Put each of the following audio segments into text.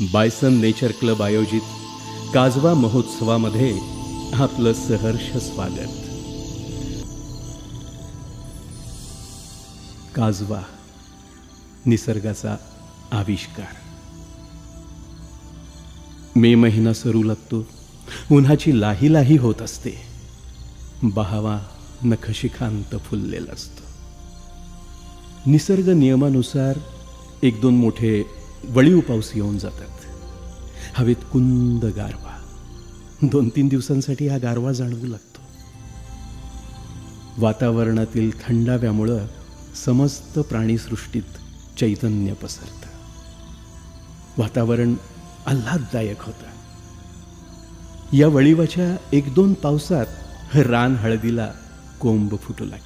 Bison nature club आयोजित काजवा महोत्सवामध्ये आपलं सहर्ष स्वागत. काजवा निसर्गाचा आविष्कार. मे महिना सरू लागतो. उन्हाची लाही लाही होत असते. बहावा नखशिखांत फुललेला असतो. निसर्ग नियमानुसार एक दोन मोठे वळीव पाऊस येऊन जातात. हवेत कुंद गारवा. 2-3 दिवसांसाठी हा गारवा जाणवू लागतो. वातावरणातील थंडाव्यामुळं समस्त प्राणीसृष्टीत चैतन्य पसरतं. वातावरण आल्हाददायक होतं. या वळीवाच्या 1-2 पावसात रान हळदीला कोंब फुटू लागतात.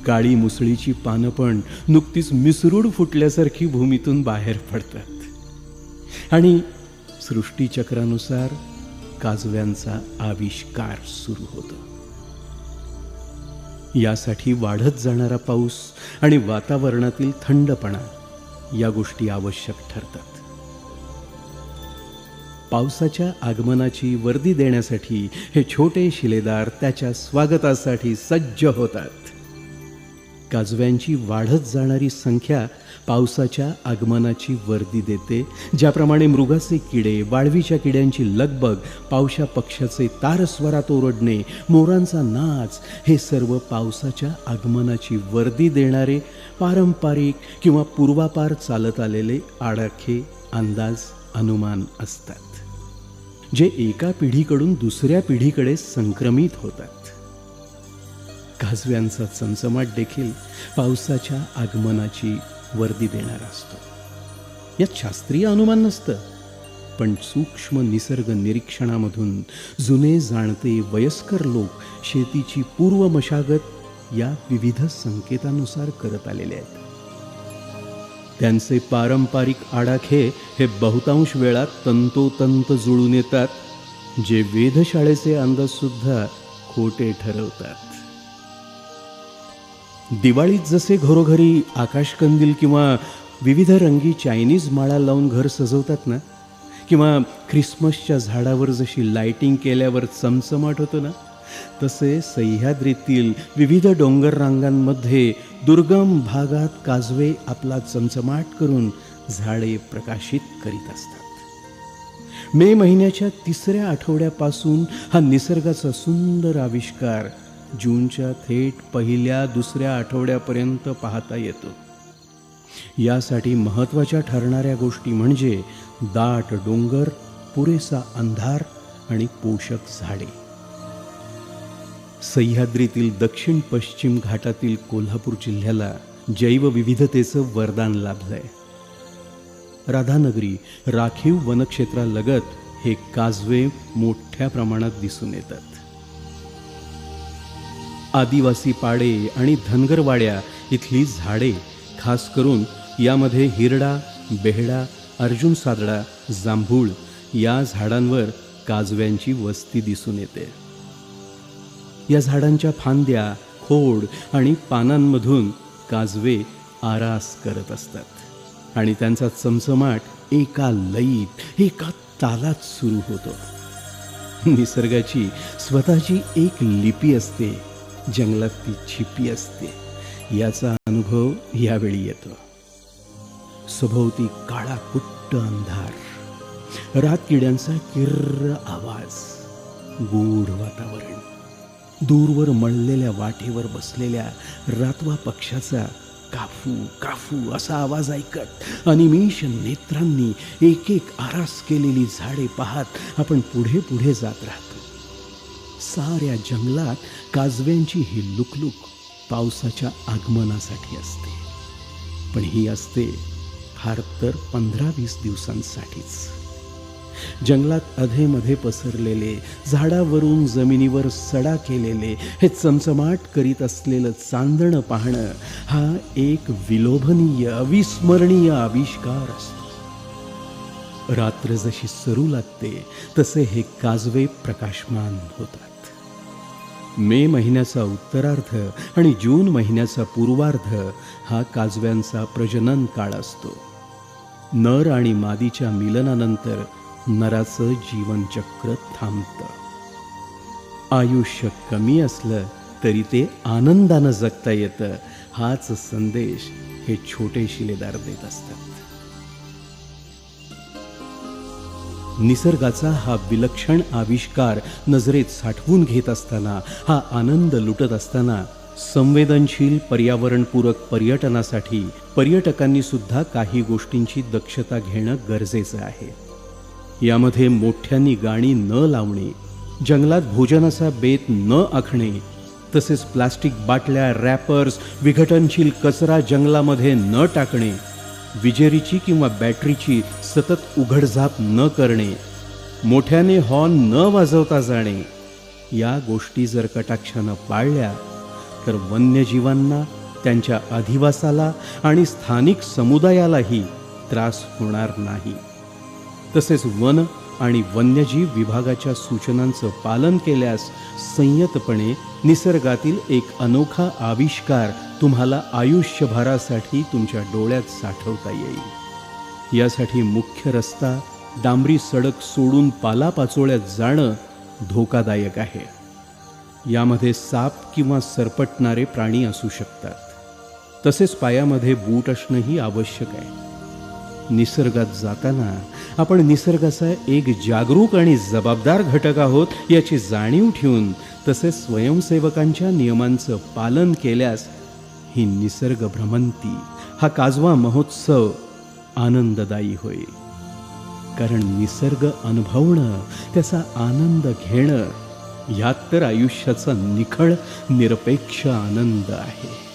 काळी मुसळीची पानं पण नुकतीच मिसरूड फुटल्यासारखी भूमीतून बाहेर पडतात आणि सृष्टीचक्रानुसार काजव्यांचा आविष्कार सुरू होतो. यासाठी वाढत जाणारा पाऊस आणि वातावरणातील थंडपणा या गोष्टी आवश्यक ठरतात. पावसाच्या आगमनाची वर्दी देण्यासाठी हे छोटे शिलेदार त्याच्या स्वागतासाठी सज्ज होतात. काजव्यांची वाढत जाणारी संख्या पावसाच्या आगमनाची वर्दी देते. ज्याप्रमाणे मृगाचे किडे, वाळवीच्या किड्यांची लगबग, पावशा पक्ष्याचे तारस्वरात ओरडणे, मोरांचा नाच हे सर्व पावसाच्या आगमनाची वर्दी देणारे पारंपरिक किंवा पूर्वापार चालत आलेले आडाखे अंदाज, अनुमान असतात, जे एका पिढीकडून दुसऱ्या पिढीकडे संक्रमित होतात. काजव्यांचा चमचमाट देखील पावसाच्या आगमनाची वर्दी देणारा असतो. यात शास्त्रीय अनुमान नसतं, पण सूक्ष्म निसर्ग निरीक्षणामधून जुने जाणते वयस्कर लोक शेतीची पूर्व मशागत या विविध संकेतानुसार करत आलेले आहेत. त्यांचे पारंपरिक आडाखे हे बहुतांश वेळा तंतोतंत जुळून येतात, जे वेधशाळेचे अंदाजसुद्धा खोटे ठरवतात. दिवाळीत जसे घरोघरी आकाशकंदील किंवा विविध रंगी चायनीज माळा लावून घर सजवतात ना, किंवा ख्रिसमसच्या झाडावर जशी लाइटिंग केल्यावर चमचमाट होतो ना, तसे सह्याद्रीतील विविध डोंगर रांगांमध्ये दुर्गम भागात काजवे आपला चमचमाट करून झाडे प्रकाशित करीत असतात. मे महिन्याच्या 3ऱ्या आठवड्यापासून हा निसर्गाचा सुंदर आविष्कार जूनच्या थेट 1-2 आठवड्यापर्यंत पाहता येतो. यासाठी महत्त्वाच्या ठरणाऱ्या गोष्टी म्हणजे दाट डोंगर, पुरेसा अंधार आणि पोषक झाडे. सह्याद्रीतील दक्षिण पश्चिम घाटातील कोल्हापूर जिल्ह्याला जैवविविधतेचं वरदान लाभलंय. राधानगरी राखीव वनक्षेत्रालगत हे काजवे मोठ्या प्रमाणात दिसून येतात. आदिवासी पाडे आणि धनगरवाड्या इथली झाडे, खास करून यामध्ये हिरडा, बेहडा, अर्जुन सादडा, जांभूळ या झाडांवर काजव्यांची वस्ती दिसून येते. या झाडांच्या फांद्या, खोड आणि पानांमधून काजवे आरास करत असतात आणि त्यांचा चमचमाट एका लयीत, एका तालात सुरू होतो. निसर्गाची स्वतःची एक लिपी असते, जंगलात ती छिपी असते. याचा अनुभव यावेळी येतो. सभोवती काळा कुट्ट अंधार, रातकिड्यांचा किर्र आवाज, गूढ वातावरण, दूरवर मळलेल्या वाटेवर बसलेल्या रातवा पक्षाचा काफू काफू असा आवाज ऐकत अनिमिष नेत्रांनी एक एक आरास केलेली झाडे पाहत आपण पुढे पुढे जात राहतो. साऱ्या जंगलात काजव्यांची ही लुकलुक पावसाच्या आगमनासाठी असते, पण ही असते फार तर 15-20 दिवसांसाठीच. जंगलात अधेमध्ये पसरलेले, झाडावरून जमिनीवर सडा केलेले हे चमचमाट करीत असलेलं चांदणं पाहणं हा एक विलोभनीय, अविस्मरणीय आविष्कार असतो. रात्र जशी सरू लागते तसे हे काजवे प्रकाशमान होतात. मे महिन्याचा उत्तरार्ध आणि जून महिन्याचा पूर्वार्ध हा काजव्यांचा प्रजनन काळ असतो. नर आणि मादीच्या मिलनानंतर नराचं जीवनचक्र थांबतं. आयुष्य कमी असलं तरी ते आनंदानं जगता येतं, हाच संदेश हे छोटे शिलेदार देत असतात. निसर्गाचा हा विलक्षण आविष्कार नजरेत साठवून घेत असताना, हा आनंद लुटत असताना, संवेदनशील पर्यावरणपूरक पर्यटनासाठी पर्यटकांनी सुद्धा काही गोष्टींची दक्षता घेणं गरजेचं आहे. यामध्ये मोठ्यांनी गाणी न लावणे, जंगलात भोजनाचा बेत न आखणे, तसेच प्लास्टिक बाटल्या, रॅपर्स, विघटनशील कचरा जंगलामध्ये न टाकणे, विजेरीची किंवा बॅटरीची सतत उघडझाप न करणे, मोठ्याने हॉर्न न वाजवता जाणे, या गोष्टी जर कटाक्षानं पाळल्या तर वन्यजीवांना, त्यांच्या अधिवासाला आणि स्थानिक समुदायालाही त्रास होणार नाही. तसेच वन आणि वन्यजीव विभागाच्या सूचनांचं पालन केल्यास संयतपणे निसर्गातील एक अनोखा आविष्कार तुम्हाला आयुष्यभरासाठी तुमच्या डोळ्यात साठवता येईल. यासाठी मुख्य रस्ता, डांबरी सडक सोडून पालापाचोळ्यात जाणं धोकादायक आहे. यामध्ये साप किंवा सरपटणारे प्राणी असू शकतात. तसेच पायामध्ये बूट असणंही आवश्यक आहे. निसर्गात जाताना आपण निसर्गाचा एक जागरूक आणि जबाबदार घटक आहोत याची जाणीव ठेवून, तसेच स्वयंसेवकांच्या नियमांचं पालन केल्यास ही निसर्ग भ्रमंती, हा काजवा महोत्सव आनंददायी होईल. कारण निसर्ग अनुभवणं, त्याचा आनंद घेणं, यात तर आयुष्याचा निखळ निरपेक्ष आनंद आहे.